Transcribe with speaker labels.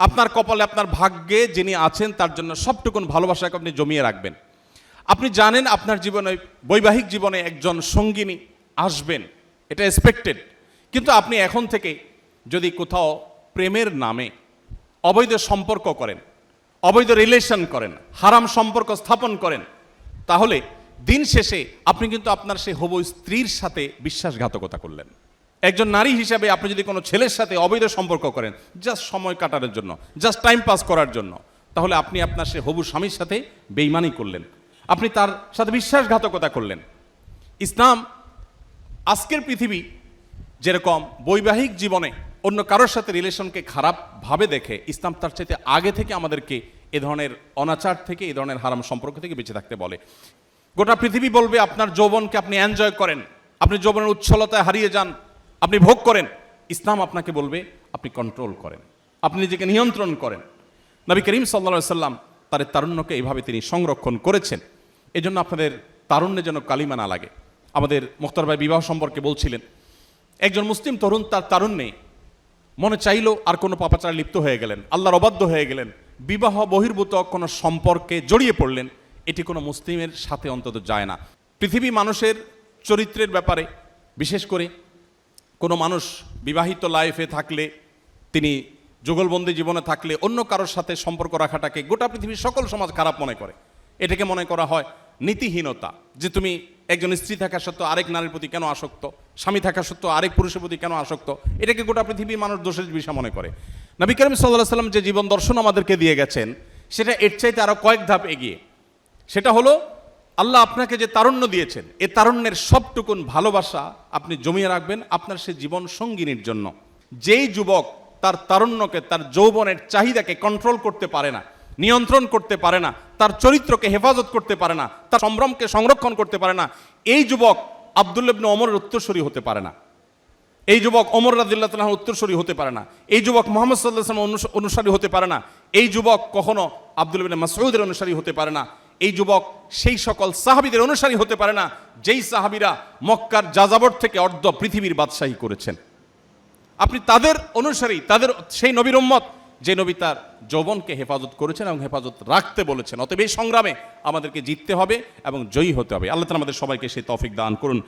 Speaker 1: আপনার কপালে, আপনার ভাগ্যে যিনি আছেন তার জন্য সবটুকুন ভালোবাসাকে আপনি জমিয়ে রাখবেন। আপনি জানেন আপনার জীবনে, বৈবাহিক জীবনে একজন সঙ্গিনী আসবেন, এটা এক্সপেক্টেড। কিন্তু আপনি এখন থেকে যদি কোথাও প্রেমের নামে অবৈধ সম্পর্ক করেন, অবৈধ রিলেশন করেন, হারাম সম্পর্ক স্থাপন করেন, তাহলে দিন শেষে আপনি কিন্তু আপনার সেই হবু স্ত্রীর সাথে বিশ্বাসঘাতকতা করলেন। একজন নারী হিসাবে আপনি যদি কোনো ছেলের সাথে অবৈধ সম্পর্ক করেন জাস্ট সময় কাটানোর জন্য, জাস্ট টাইম পাস করার জন্য, তাহলে আপনি আপনার সেই হবু স্বামীর সাথে বেঈমানি করলেন, আপনি তার সাথে বিশ্বাসঘাতকতা করলেন। ইসলাম, আজকের পৃথিবী যেরকম বৈবাহিক জীবনে অন্য কারোর সাথে রিলেশনকে খারাপভাবে দেখে, ইসলাম তার চাইতে আগে থেকে আমাদেরকে এ ধরনের অনাচার থেকে, এ ধরনের হারাম সম্পর্ক থেকে বেঁচে থাকতে বলে। গোটা পৃথিবী বলবে আপনার যৌবনকে আপনি এনজয় করেন, আপনি যৌবনের উচ্ছলতায় হারিয়ে যান, আপনি ভোগ করেন। ইসলাম আপনাকে বলবে আপনি কন্ট্রোল করেন, আপনি নিজেকে নিয়ন্ত্রণ করেন। নবী করিম সাল্লাল্লাহু আলাইহি সাল্লাম তার তারুণ্যকে এইভাবে তিনি সংরক্ষণ করেছেন। এজন্য আপনাদের তারুণ্যে যেন কালিমা না লাগে। আমাদের মুখতার ভাই বিবাহ সম্পর্কে বলছিলেন, একজন মুসলিম তরুণ তার তারুণ্যে মনে চাইল আর কোনো পাপাচারে লিপ্ত হয়ে গেলেন, আল্লাহর অবাধ্য হয়ে গেলেন, বিবাহ বহির্ভূত কোনো সম্পর্কে জড়িয়ে পড়লেন, এটি কোনো মুসলিমের সাথে অন্তত যায় না। পৃথিবী মানুষের চরিত্রের ব্যাপারে, বিশেষ করে কোনো মানুষ বিবাহিত লাইফে থাকলে, তিনি যুগলবন্দি জীবনে থাকলে অন্য কারোর সাথে সম্পর্ক রাখাটাকে গোটা পৃথিবীর সকল সমাজ খারাপ মনে করে। এটাকে মনে করা হয় নীতিহীনতা, যে তুমি একজন স্ত্রী থাকা সত্ত্বেও আরেক নারীর প্রতি কেন আসক্ত, স্বামী থাকা সত্ত্বেও আরেক পুরুষের প্রতি কেন আসক্ত, এটাকে গোটা পৃথিবীর মানুষ দোষের বিষয় মনে করে। নবী করিম সাল্লাল্লাহু আলাইহি সাল্লাম যে জীবন দর্শন আমাদেরকে দিয়ে গেছেন, সেটা এর চাইতে আরো কয়েক ধাপ এগিয়ে। সেটা হলো আল্লাহ আপনাকে যে তারুণ্য দিয়েছেন, এ তারুণ্যের সবটুকুন ভালোবাসা আপনি জমিয়ে রাখবেন আপনার সে জীবন সঙ্গিনীর জন্য। যেই যুবক তার তারুণ্যকে, তার যৌবনের চাহিদাকে কন্ট্রোল করতে পারে না, নিয়ন্ত্রণ করতে পারে না, তার চরিত্রকে হেফাজত করতে পারে না, তার সম্ভ্রমকে সংরক্ষণ করতে পারে না, এই যুবক আব্দুল্লাহ ইবনে ওমরের উত্তরসূরি হতে পারে না, এই যুবক ওমর রাদিয়াল্লাহু তাআলার উত্তরসূরি হতে পারে না, এই যুবক মুহাম্মদ সাল্লাল্লাহু আলাইহি ওয়াসাল্লামের অনুসারী হতে পারে না, এই যুবক কখনো আব্দুল্লাহ ইবনে মাসউদের অনুসারী হতে পারে না, এই যুবক সেই সকল সাহাবীদের অনুসারী হতে পারে না যেই সাহাবীরা মক্কার যাযাবর থেকে অর্ধ পৃথিবীর বাদশাহী করেছেন। আপনি তাদের অনুসারী, তাদের সেই নবীর উম্মত যে নবী তার যৌবনকে হেফাজত করেছেন এবং হেফাজত রাখতে বলেছেন। অতএব এই সংগ্রামে আমাদেরকে জিততে হবে এবং জয়ী হতে হবে। আল্লাহ তাআলা আমাদের সবাইকে সেই তৌফিক দান করুন।